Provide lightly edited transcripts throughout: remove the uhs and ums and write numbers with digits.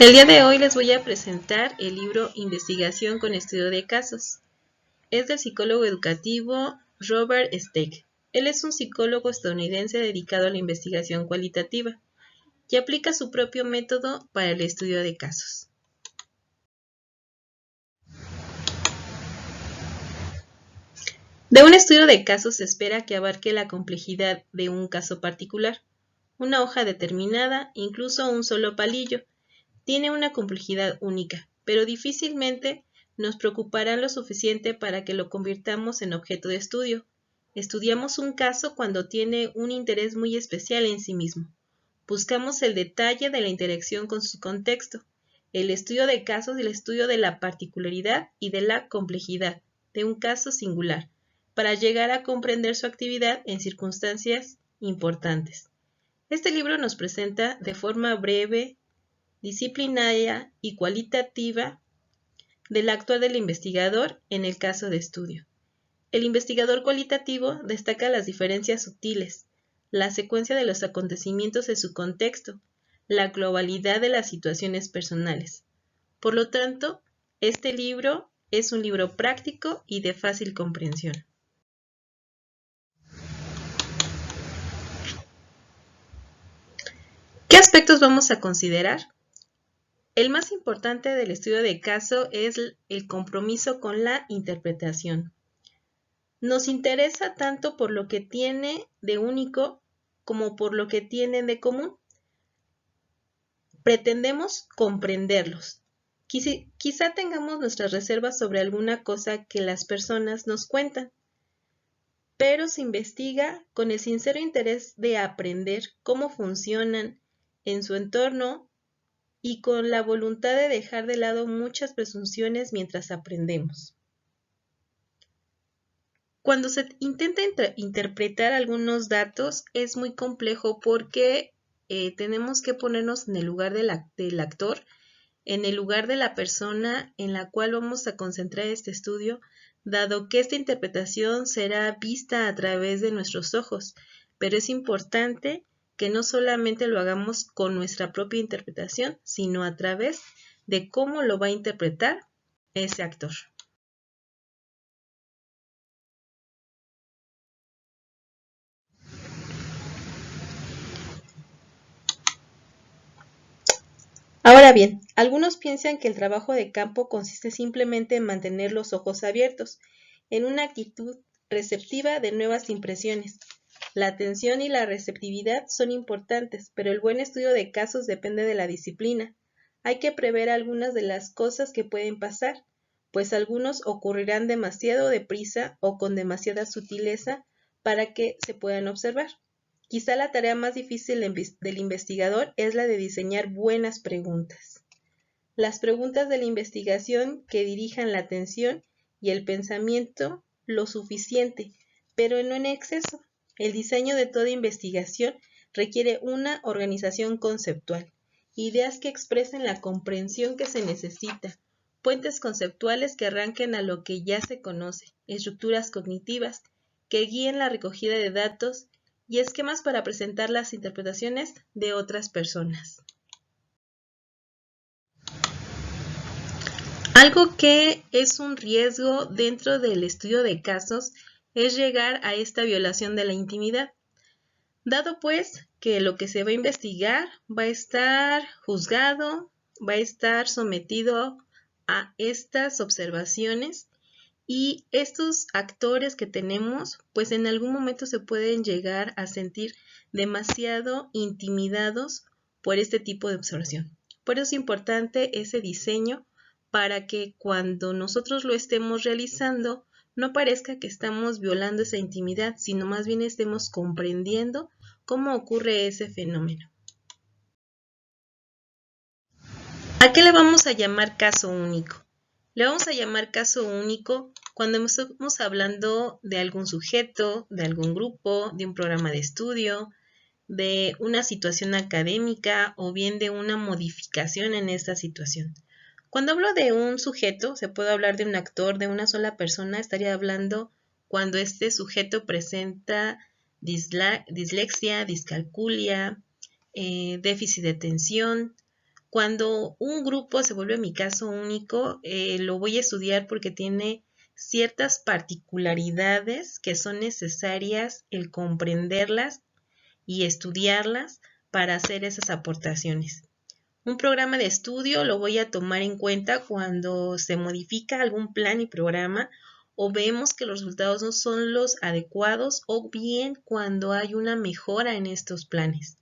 El día de hoy les voy a presentar el libro Investigación con estudio de casos. Es del psicólogo educativo Robert Steck. Él es un psicólogo estadounidense dedicado a la investigación cualitativa y aplica su propio método para el estudio de casos. De un estudio de casos se espera que abarque la complejidad de un caso particular, una hoja determinada, incluso un solo palillo. Tiene una complejidad única, pero difícilmente nos preocupará lo suficiente para que lo convirtamos en objeto de estudio. Estudiamos un caso cuando tiene un interés muy especial en sí mismo. Buscamos el detalle de la interacción con su contexto. El estudio de casos y el estudio de la particularidad y de la complejidad de un caso singular, para llegar a comprender su actividad en circunstancias importantes. Este libro nos presenta de forma breve, disciplinaria y cualitativa del actuar del investigador en el caso de estudio. El investigador cualitativo destaca las diferencias sutiles, la secuencia de los acontecimientos en su contexto, la globalidad de las situaciones personales. Por lo tanto, este libro es un libro práctico y de fácil comprensión. ¿Qué aspectos vamos a considerar? El más importante del estudio de caso es el compromiso con la interpretación. Nos interesa tanto por lo que tiene de único como por lo que tienen de común. Pretendemos comprenderlos. Quizá tengamos nuestras reservas sobre alguna cosa que las personas nos cuentan, pero se investiga con el sincero interés de aprender cómo funcionan en su entorno y con la voluntad de dejar de lado muchas presunciones mientras aprendemos. Cuando se intenta interpretar algunos datos es muy complejo porque tenemos que ponernos en el lugar del actor, en el lugar de la persona en la cual vamos a concentrar este estudio, dado que esta interpretación será vista a través de nuestros ojos, pero es importante que no solamente lo hagamos con nuestra propia interpretación, sino a través de cómo lo va a interpretar ese actor. Ahora bien, algunos piensan que el trabajo de campo consiste simplemente en mantener los ojos abiertos, en una actitud receptiva de nuevas impresiones. La atención y la receptividad son importantes, pero el buen estudio de casos depende de la disciplina. Hay que prever algunas de las cosas que pueden pasar, pues algunos ocurrirán demasiado deprisa o con demasiada sutileza para que se puedan observar. Quizá la tarea más difícil del investigador es la de diseñar buenas preguntas. Las preguntas de la investigación que dirijan la atención y el pensamiento lo suficiente, pero no en exceso. El diseño de toda investigación requiere una organización conceptual, ideas que expresen la comprensión que se necesita, puentes conceptuales que arranquen a lo que ya se conoce, estructuras cognitivas que guíen la recogida de datos y esquemas para presentar las interpretaciones de otras personas. Algo que es un riesgo dentro del estudio de casos es llegar a esta violación de la intimidad, dado pues que lo que se va a investigar va a estar juzgado, va a estar sometido a estas observaciones y estos actores que tenemos, pues en algún momento se pueden llegar a sentir demasiado intimidados por este tipo de observación. Por eso es importante ese diseño para que cuando nosotros lo estemos realizando, no parezca que estamos violando esa intimidad, sino más bien estemos comprendiendo cómo ocurre ese fenómeno. ¿A qué le vamos a llamar caso único? Le vamos a llamar caso único cuando estamos hablando de algún sujeto, de algún grupo, de un programa de estudio, de una situación académica o bien de una modificación en esta situación. Cuando hablo de un sujeto, se puede hablar de un actor, de una sola persona, estaría hablando cuando este sujeto presenta dislexia, discalculia, déficit de atención, Cuando un grupo se vuelve mi caso único, lo voy a estudiar porque tiene ciertas particularidades que son necesarias el comprenderlas y estudiarlas para hacer esas aportaciones. Un programa de estudio lo voy a tomar en cuenta cuando se modifica algún plan y programa o vemos que los resultados no son los adecuados o bien cuando hay una mejora en estos planes.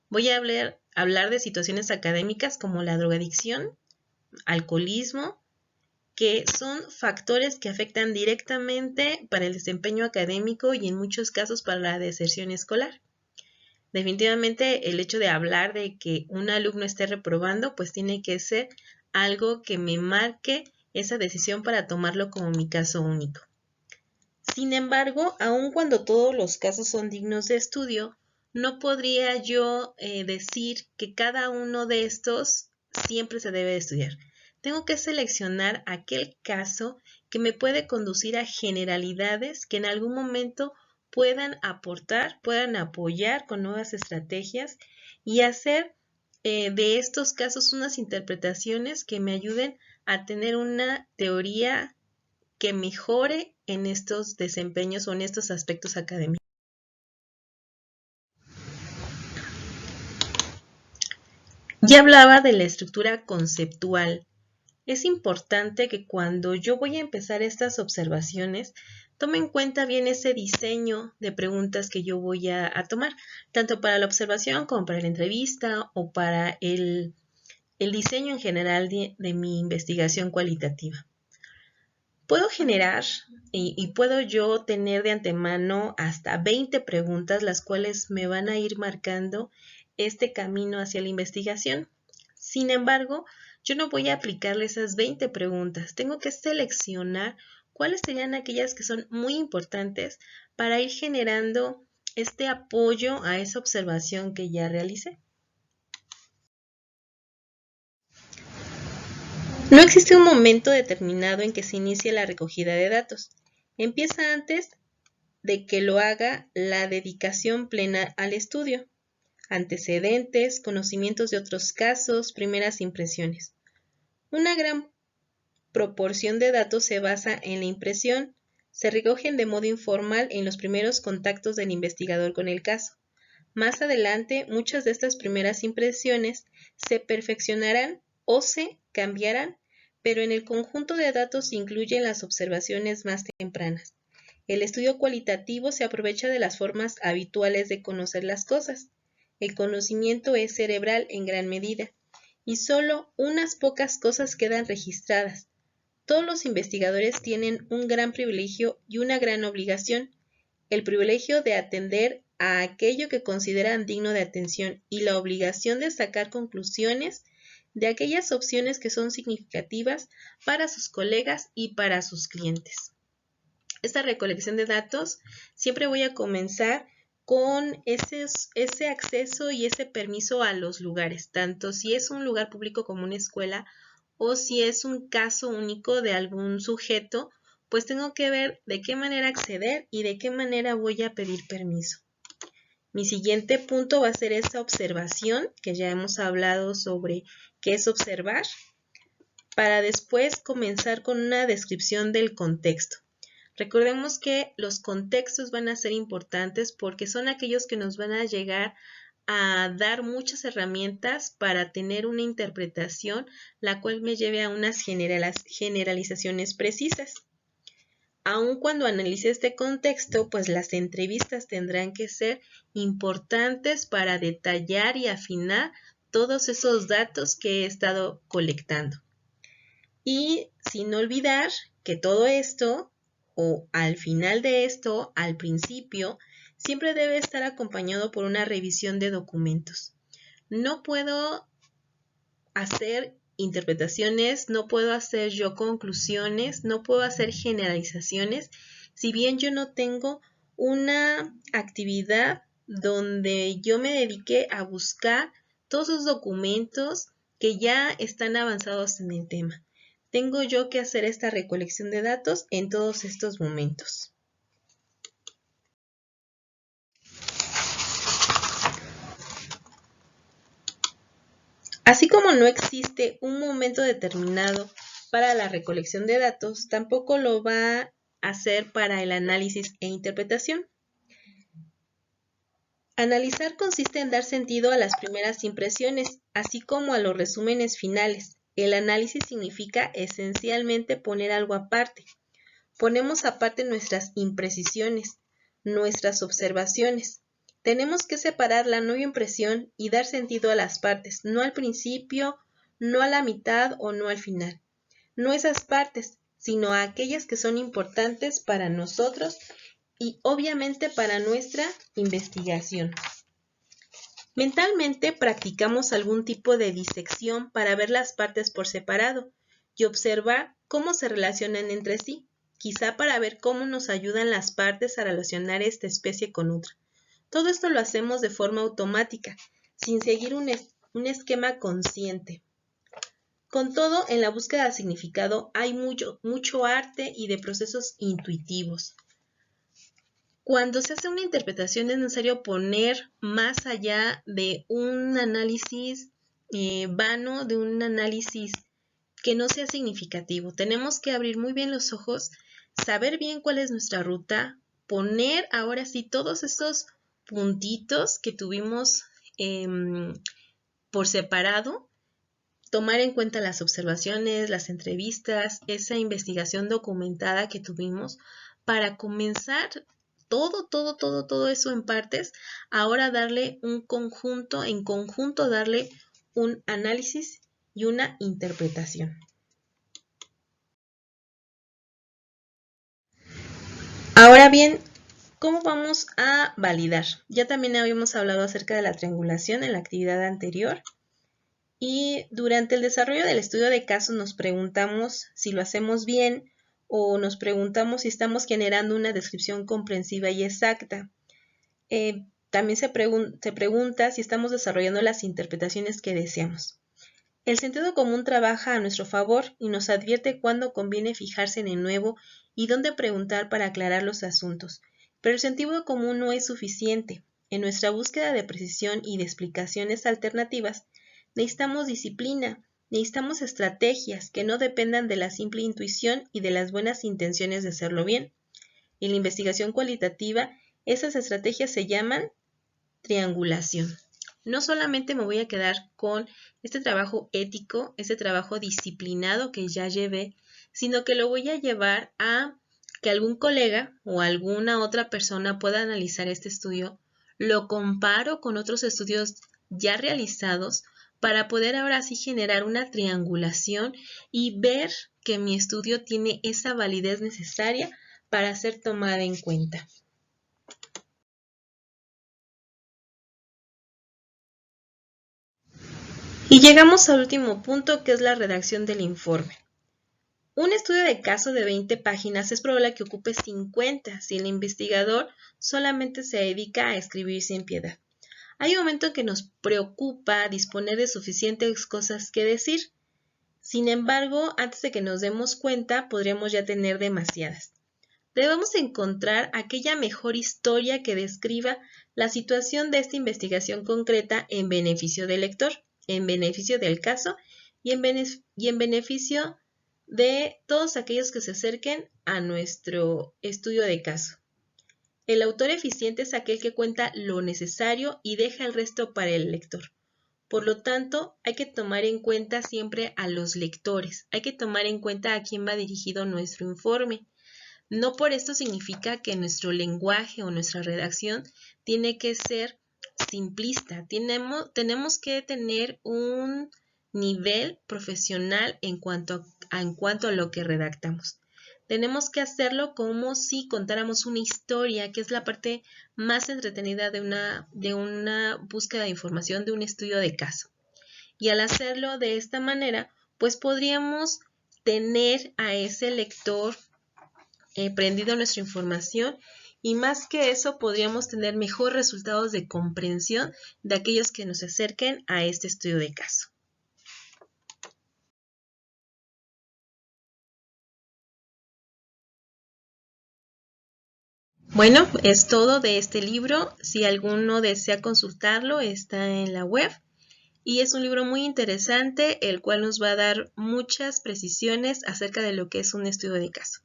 Voy a hablar de situaciones académicas como la drogadicción, alcoholismo, que son factores que afectan directamente para el desempeño académico y en muchos casos para la deserción escolar. Definitivamente el hecho de hablar de que un alumno esté reprobando, pues tiene que ser algo que me marque esa decisión para tomarlo como mi caso único. Sin embargo, aun cuando todos los casos son dignos de estudio, no podría yo decir que cada uno de estos siempre se debe de estudiar. Tengo que seleccionar aquel caso que me puede conducir a generalidades que en algún momento puedan aportar, puedan apoyar con nuevas estrategias y hacer de estos casos unas interpretaciones que me ayuden a tener una teoría que mejore en estos desempeños o en estos aspectos académicos. Ya hablaba de la estructura conceptual. Es importante que cuando yo voy a empezar estas observaciones, tome en cuenta bien ese diseño de preguntas que yo voy a tomar, tanto para la observación como para la entrevista o para el diseño en general de mi investigación cualitativa. Puedo generar y puedo yo tener de antemano hasta 20 preguntas, las cuales me van a ir marcando este camino hacia la investigación. Sin embargo, yo no voy a aplicarle esas 20 preguntas. Tengo que seleccionar cuáles serían aquellas que son muy importantes para ir generando este apoyo a esa observación que ya realicé. No existe un momento determinado en que se inicie la recogida de datos. Empieza antes de que lo haga la dedicación plena al estudio. Antecedentes, conocimientos de otros casos, primeras impresiones. Una gran proporción de datos se basa en la impresión. Se recogen de modo informal en los primeros contactos del investigador con el caso. Más adelante, muchas de estas primeras impresiones se perfeccionarán o se cambiarán, pero en el conjunto de datos se incluyen las observaciones más tempranas. El estudio cualitativo se aprovecha de las formas habituales de conocer las cosas. El conocimiento es cerebral en gran medida, y solo unas pocas cosas quedan registradas. Todos los investigadores tienen un gran privilegio y una gran obligación, el privilegio de atender a aquello que consideran digno de atención y la obligación de sacar conclusiones de aquellas opciones que son significativas para sus colegas y para sus clientes. Esta recolección de datos siempre voy a comenzar con ese acceso y ese permiso a los lugares, tanto si es un lugar público como una escuela o si es un caso único de algún sujeto, pues tengo que ver de qué manera acceder y de qué manera voy a pedir permiso. Mi siguiente punto va a ser esta observación, que ya hemos hablado sobre qué es observar, para después comenzar con una descripción del contexto. Recordemos que los contextos van a ser importantes porque son aquellos que nos van a llegar a dar muchas herramientas para tener una interpretación, la cual me lleve a unas generalizaciones precisas. Aun cuando analice este contexto, pues las entrevistas tendrán que ser importantes para detallar y afinar todos esos datos que he estado colectando. Y sin olvidar que todo esto, o al final de esto, al principio, siempre debe estar acompañado por una revisión de documentos. No puedo hacer interpretaciones, no puedo hacer yo conclusiones, no puedo hacer generalizaciones, si bien yo no tengo una actividad donde yo me dedique a buscar todos los documentos que ya están avanzados en el tema. Tengo yo que hacer esta recolección de datos en todos estos momentos. Así como no existe un momento determinado para la recolección de datos, tampoco lo va a hacer para el análisis e interpretación. Analizar consiste en dar sentido a las primeras impresiones, así como a los resúmenes finales. El análisis significa esencialmente poner algo aparte. Ponemos aparte nuestras imprecisiones, nuestras observaciones. Tenemos que separar la nueva impresión y dar sentido a las partes, no al principio, no a la mitad o no al final. No esas partes, sino a aquellas que son importantes para nosotros y obviamente para nuestra investigación. Mentalmente practicamos algún tipo de disección para ver las partes por separado y observar cómo se relacionan entre sí, quizá para ver cómo nos ayudan las partes a relacionar esta especie con otra. Todo esto lo hacemos de forma automática, sin seguir un esquema consciente. Con todo, en la búsqueda de significado hay mucho arte y de procesos intuitivos. Cuando se hace una interpretación es necesario poner más allá de un análisis vano, de un análisis que no sea significativo. Tenemos que abrir muy bien los ojos, saber bien cuál es nuestra ruta, poner ahora sí todos estos puntitos que tuvimos por separado, tomar en cuenta las observaciones, las entrevistas, esa investigación documentada que tuvimos para comenzar todo eso en partes, ahora darle un conjunto, en conjunto darle un análisis y una interpretación. Ahora bien, ¿cómo vamos a validar? Ya también habíamos hablado acerca de la triangulación en la actividad anterior. Y durante el desarrollo del estudio de caso nos preguntamos si lo hacemos bien o nos preguntamos si estamos generando una descripción comprensiva y exacta. También se pregunta si estamos desarrollando las interpretaciones que deseamos. El sentido común trabaja a nuestro favor y nos advierte cuándo conviene fijarse en el nuevo y dónde preguntar para aclarar los asuntos. Pero el sentido común no es suficiente. En nuestra búsqueda de precisión y de explicaciones alternativas, necesitamos disciplina, necesitamos estrategias que no dependan de la simple intuición y de las buenas intenciones de hacerlo bien. En la investigación cualitativa, esas estrategias se llaman triangulación. No solamente me voy a quedar con este trabajo ético, este trabajo disciplinado que ya llevé, sino que lo voy a llevar a que algún colega o alguna otra persona pueda analizar este estudio, lo comparo con otros estudios ya realizados para poder ahora sí generar una triangulación y ver que mi estudio tiene esa validez necesaria para ser tomada en cuenta. Y llegamos al último punto, que es la redacción del informe. Un estudio de caso de 20 páginas es probable que ocupe 50 si el investigador solamente se dedica a escribir sin piedad. Hay un momento en que nos preocupa disponer de suficientes cosas que decir. Sin embargo, antes de que nos demos cuenta, podríamos ya tener demasiadas. Debemos encontrar aquella mejor historia que describa la situación de esta investigación concreta en beneficio del lector, en beneficio del caso y en beneficio de todos aquellos que se acerquen a nuestro estudio de caso. El autor eficiente es aquel que cuenta lo necesario y deja el resto para el lector. Por lo tanto, hay que tomar en cuenta siempre a los lectores, hay que tomar en cuenta a quién va dirigido nuestro informe. No por esto significa que nuestro lenguaje o nuestra redacción tiene que ser simplista. Tenemos que tener un nivel profesional en cuanto a lo que redactamos. Tenemos que hacerlo como si contáramos una historia, que es la parte más entretenida de una búsqueda de información, de un estudio de caso. Y al hacerlo de esta manera, pues podríamos tener a ese lector prendido nuestra información y más que eso podríamos tener mejores resultados de comprensión de aquellos que nos acerquen a este estudio de caso. Bueno, es todo de este libro. Si alguno desea consultarlo, está en la web. y es un libro muy interesante, el cual nos va a dar muchas precisiones acerca de lo que es un estudio de caso.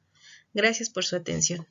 Gracias por su atención.